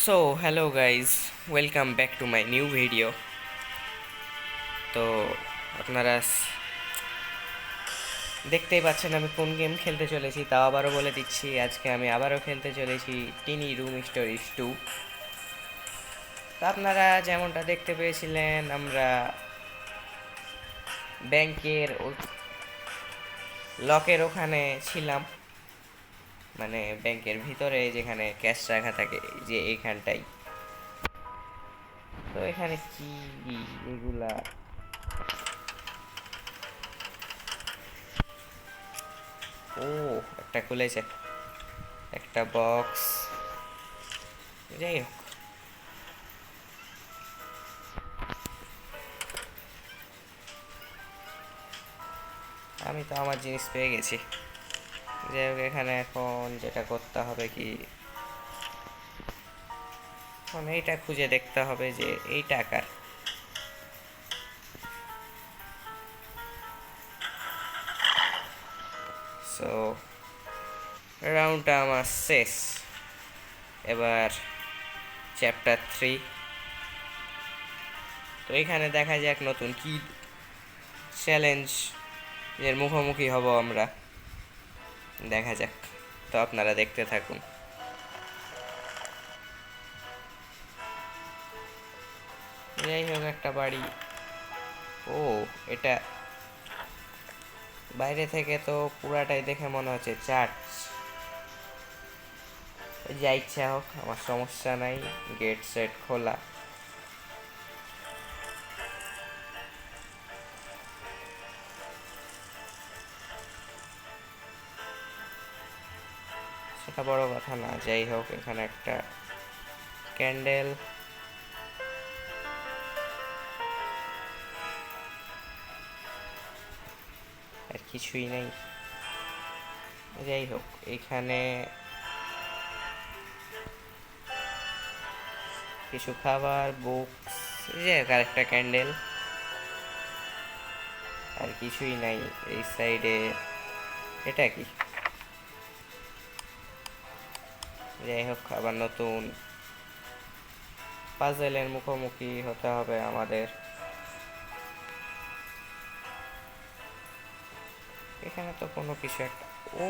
So hello guys, welcome back to my new video. তো আপনারা দেখতেই পাচ্ছেন আমি কোন গেম খেলতে চলেছি, তাও আবারও বলে দিচ্ছি, আজকে আমি আবারও খেলতে চলেছি টিনি রুম স্টোরিজ 2। তো আপনারা যেমনটা দেখতে পেয়েছিলেন, আমরা ব্যাংকের লকের ওখানে ছিলাম, মানে ব্যাংকের ভিতরে যেখানে ক্যাশ রাখা থাকে, যে এইখানটাই। তো এখানে কি এগুলা, ও একটা খুলেছে, একটা বক্স, যাই হোক। আমি তো আমার জিনিস পেয়ে গেছি। যাই হোক, এখানে এখন যেটা করতে হবে কি, এখন এইটা খুঁজে দেখতে হবে যে এই টাকার। সো রাউন্ডটা আমার শেষ। এবার চ্যাপ্টার 3। তো এখানে দেখা যাক নতুন কি চ্যালেঞ্জ এর মুখোমুখি হব আমরা, দেখা যাক। তো আপনারা দেখতে থাকুন। যাই হোক, একটা বাড়ি। ও, এটা বাইরে থেকে তো পুরাটাই দেখে মনে হচ্ছে চার্চ। যা ইচ্ছা হোক, আমার সমস্যা নাই, গেট সেট খোলা। সেটা বড় কথা না, যাই হোক, এখানে একটা ক্যান্ডেল। আর কিছুই নেই। যাই হোক, এখানে কিছু খাবার, বুকস, যে আরেকটা ক্যান্ডেল। আর কিছুই নাই এই সাইডে। এটা কি? যাই হোক, আবার নতুন পাজেলের মুখোমুখি হতে হবে আমাদের। এখানে তো কোনো কিছু একটা, ও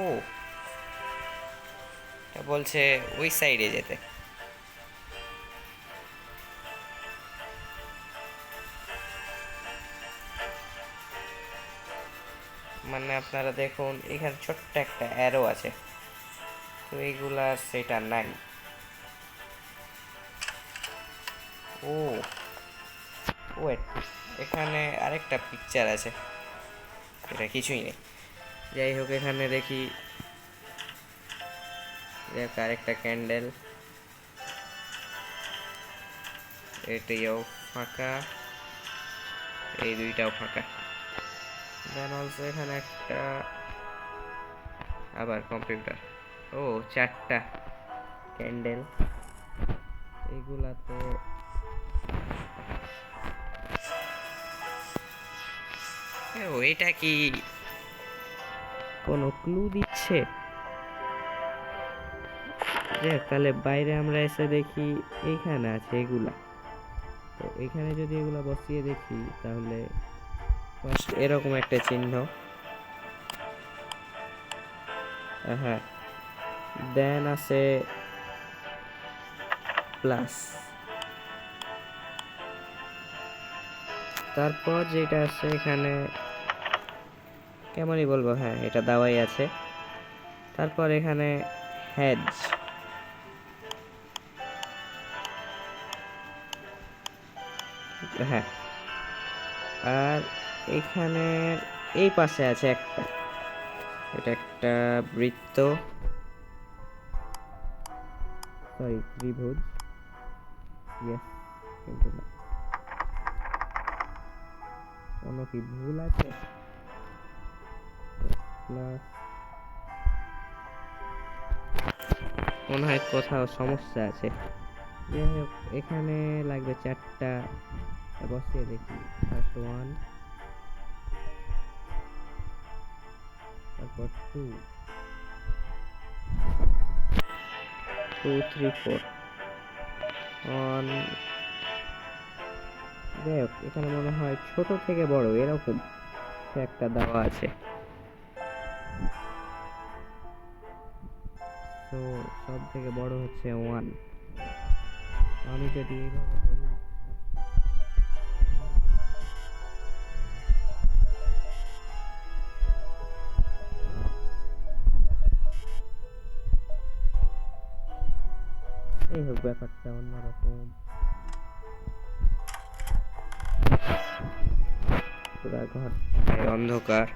এটা বলছে ওই সাইডে যেতে। মানে আপনারা দেখুন, এখানে ছোট্ট একটা অ্যারো আছে, তো এইগুলা সেটা নাই। ও ওয়েট, এখানে আরেকটা পিকচার আছে, এটা কিছুই নেই। যাই হোক, এখানে দেখি, দেখ আরেকটা ক্যান্ডেল, এটাও ফাঁকা, এই দুইটাও ফাঁকা। দেন অলসো এখানে একটা আবার কম্পিউটার। ও, চারটা ক্যান্ডেল, এইগুলাতে ও, এটা কি কোনো ক্লু দিচ্ছে? দেখ, তাহলে বাইরে আমরা এসে দেখি এইখানে আছে এগুলা। তো এখানে যদি এগুলা বসিয়ে দেখি, তাহলে ফার্স্ট এরকম একটা চিহ্ন, হ্যাঁ, দেন আছে প্লাস, তারপর যেটা আছে এখানে, কেমনই বলবো, হ্যাঁ এটা দাওয়াই আছে। তারপর এখানে হেজ, হ্যাঁ। আর এখানে এই পাশে আছে একটা, এটা একটা বৃত্ত, সরি ত্রিভুজ, ইয়েস, কিন্তু না, কোনো কি ভুল আছে? প্লাস, মনে হয় কোথাও সমস্যা আছে। যাই হোক, এখানে লাগবে চারটা, বসিয়ে দেখি। ফার্স্ট 1, তারপর 2, 2, 3, 4, অন, যাই হোক এখানে মনে হয় ছোট থেকে বড় এরকম একটা দেওয়া আছে। তো সব থেকে বড় হচ্ছে 1। আমি যদি এইভাবে করি, এই হোক ব্যাপারটা অন্যরকম, পুরা ঘর অন্ধকার।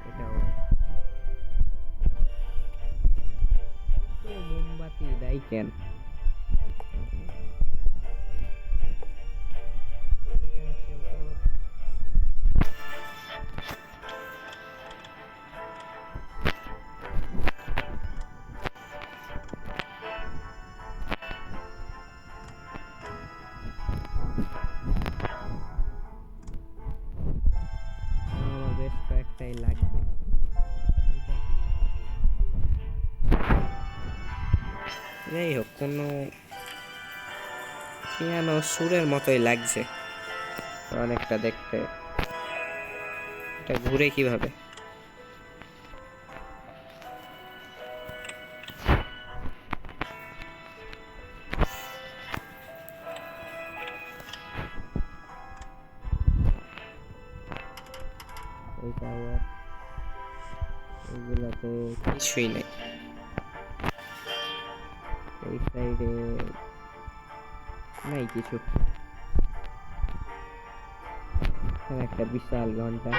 এটাও মোমবাতি দেয় কেন? আমার বেশ কয়েকটাই লাগবে। যাই হোক, কোনো পিয়ানো সুরের মতোই লাগছে অনেকটা দেখতে। এটা ঘুরে কিভাবে? এইগুলাতে কিছুই নেই। এই সাইডে নাই কিছু। একটা বিশাল ঘন্টা।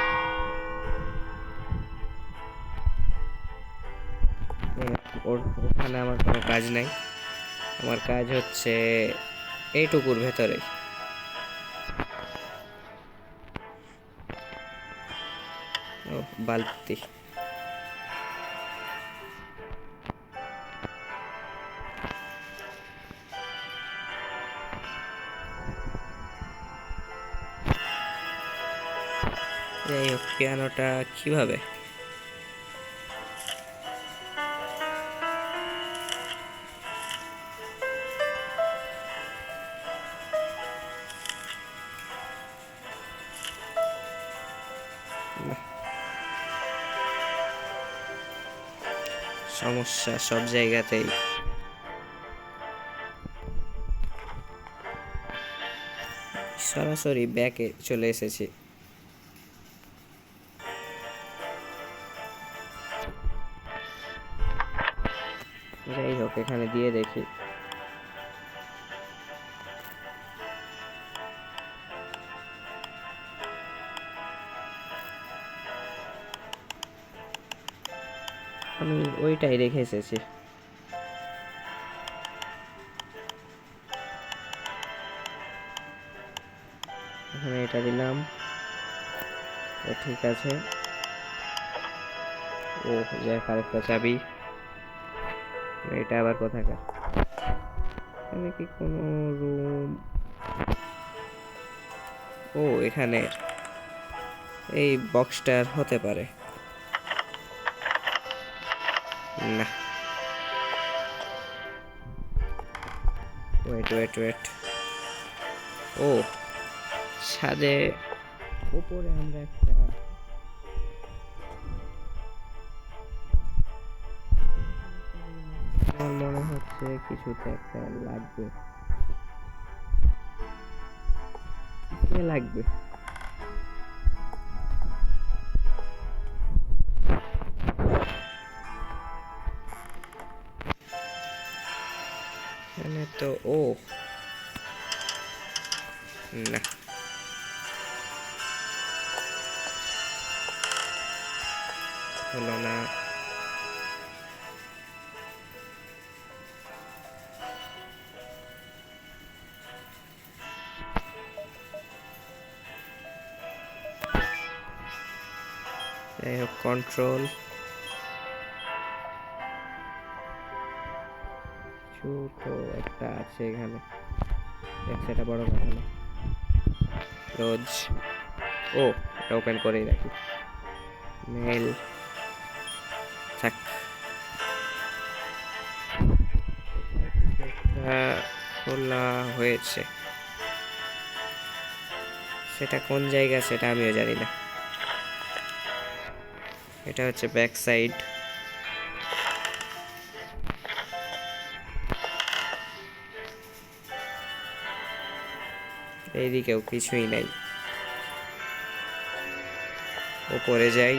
ওখানে আমার কোনো কাজ নাই, আমার কাজ হচ্ছে এইটুকুর ভেতরে। ও বালতি, যাই হোক পিয়ানোটা কিভাবে? সমস্যা সব জায়গাতেই। সরাসরি ব্যাকে চলে এসেছি। যাই হোক এখানে দিয়ে দেখি। আমি ওইটাই রেখে এসেছি। এখানে এটা দিলাম, ঠিক আছে। ও যাক, আরেকটা চাবি। এটা আবার কোথাকার? এখানে কি কোনো রুম? ও এখানে এই বক্সটার হতে পারে না। ওয়েট ওয়েট ওয়েট, ও ছাদে উপরে আমরা একটা আমার মনে হচ্ছে কিছুতে একটা লাগবে, লাগবে। এখানে তো ও না, হলো না। যাই হোক কন্ট্রোল তো একটা আছে এখানে, সেটা বড় কথা না। রোজ ও এটা ওপেন করেই রাখি। মেল থাক। খোলা হয়েছে, সেটা কোন জায়গা সেটা আমিও জানি না। এটা হচ্ছে ব্যাক সাইড। এইদিকেও কিছুই নাই। উপরে যাই,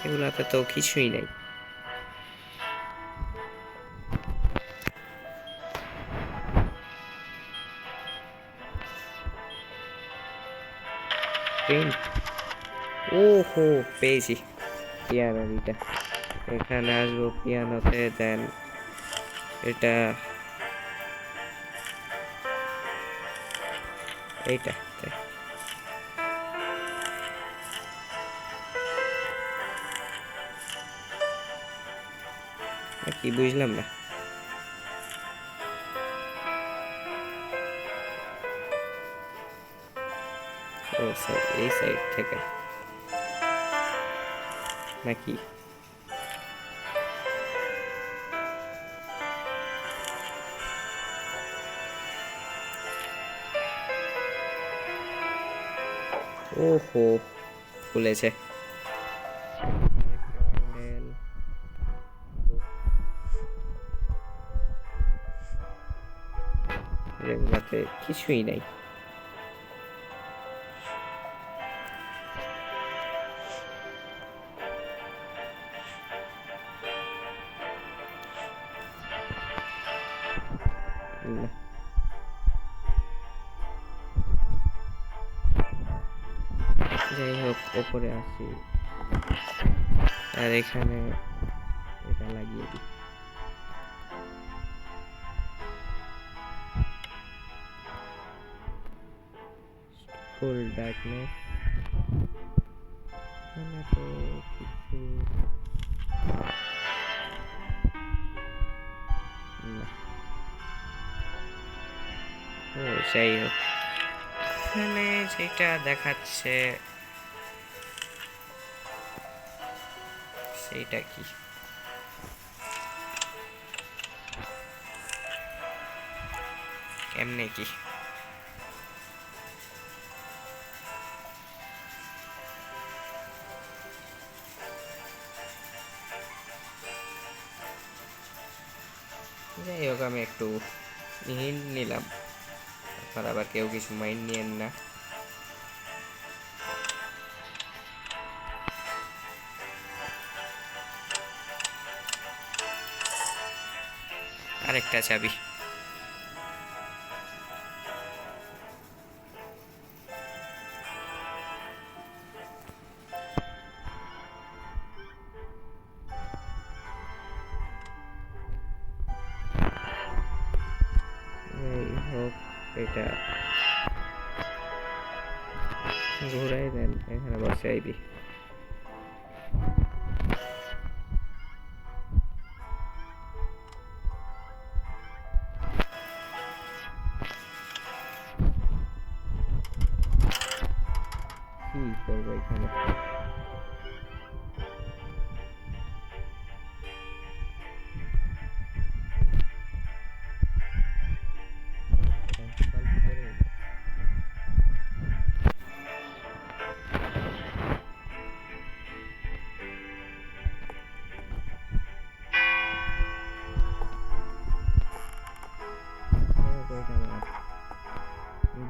এগুলাতে তো কিছুই নাই। প্রিন্ট, ওহো পেয়েছি পিয়ানো দিটা। এখানে আসবো পিয়ানোতে, দেন এটা এইটাতে কি বুঝলাম না। ও স্যার এই সাইড থেকে নাকি? ওহো খুলেছে। এগুলাতে কিছুই নাই। না, যাই হোক ওপরে আসি, আর এখানে এটা লাগিয়ে দিই। ফুল ডার্কনেস, এখানে তো কিছু না। ও যাই হোক, এখানে যেটা দেখাচ্ছে সেইটা কি? কেমনে কি? যাই হোক আমি একটু হিন্ট নিলাম, আপনারা আবার কেউ কিছু মাইন্ড নিয়েন না। আরেকটা চাবি। যাই হোক এটা ঘুরাই দেন, এখানে বসাই দিই। কি করবো এখানে?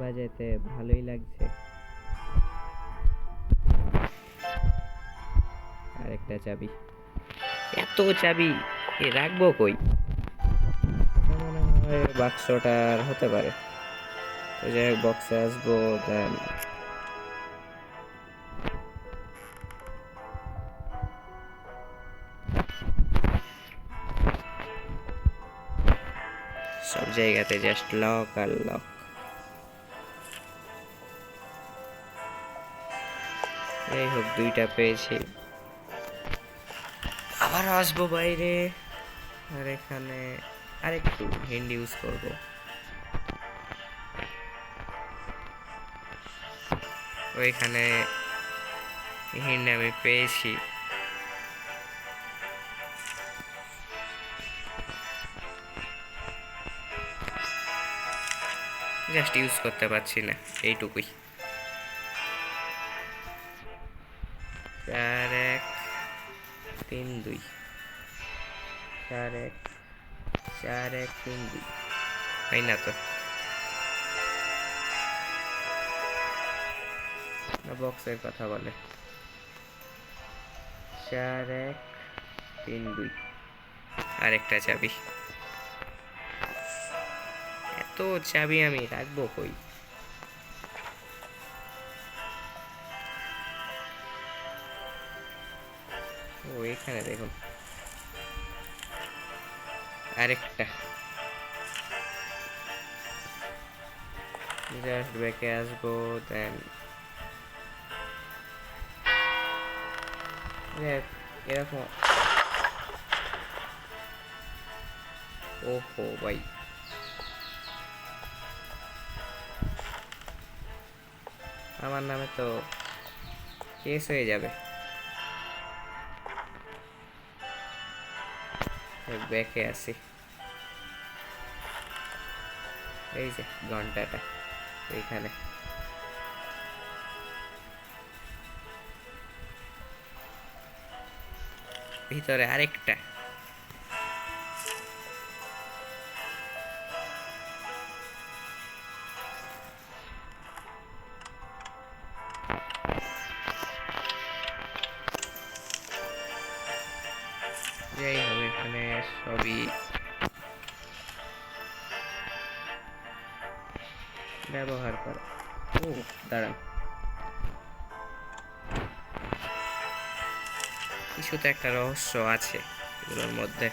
বাজাতে ভালোই লাগছে। আরেকটা চাবি, এত চাবি রাখবো কই? মনে হয় বাক্সটার হতে পারে। তো যাই হোক বক্সে আসবো, দেন সব জায়গাতে জাস্ট লক আর লক। যাই হোক দুইটা পেয়েছি, আবার আসবো বাইরে, আর এখানে আরেকটু হ্যান্ড ইউজ করবো। ওইখানে হিন্ড আমি পেয়েছি, জাস্ট ইউজ করতে পারছি না, এইটুকুই। 4-1-3-2, 4-1-4-1-3-2, হয় না তো? না, বক্সের কথা বলে। 4-1-3-2, আরেকটা চাবি। এত চাবি আমি রাখবো কই? ও, এখানে দেখুন আরেকটা। জাস্ট ব্যাকে আসবো, দেন এরকম। ওহো ভাই, আমার নামে তো কেস হয়ে যাবে। ব্যাকে আসি, এই যে ঘন্টাটা এইখানে। ভিতরে আরেকটা। যাই হোক, এখানে সবই ব্যবহার করা। ও দাঁড়ান, কিছু তো একটা রহস্য আছে এগুলোর মধ্যে।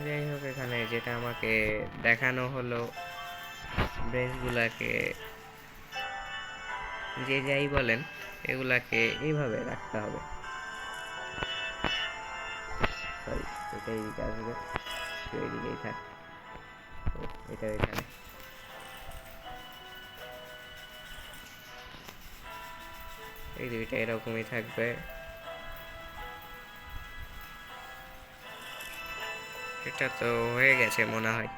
যাই হোক, এখানে যেটা আমাকে দেখানো হলো, ব্রেসগুলাকে যে যাই বলেন এগুলাকে এইভাবে রাখতে হবে। সরি, এটা এইদিকে আসবে, এইদিকেই থাক। এটা এখানে। এই দুইটা এরকমই থাকবে। এটা তো হয়ে গেছে মনে হয়।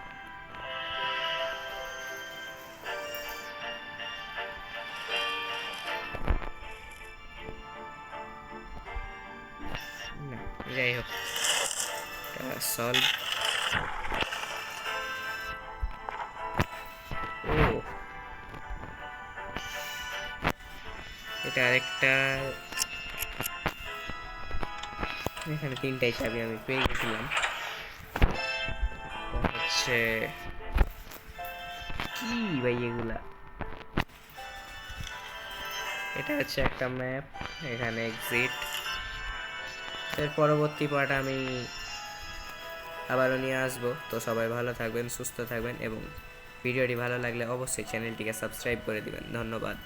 না, যাই হোক, সলভ। ও, এটা আরেকটা। এখানে তিনটাই চাবি আমি পেয়ে গেছিলাম। হচ্ছে কি ভাই এগুলা? এটা হচ্ছে একটা ম্যাপ, এখানে এক্সিট। এর পরবর্তী পার্ট আমি আবারও নিয়ে আসবো। তো সবাই ভালো থাকবেন, সুস্থ থাকবেন, এবং ভিডিওটি ভালো লাগলে অবশ্যই চ্যানেলটিকে সাবস্ক্রাইব করে দিবেন। ধন্যবাদ।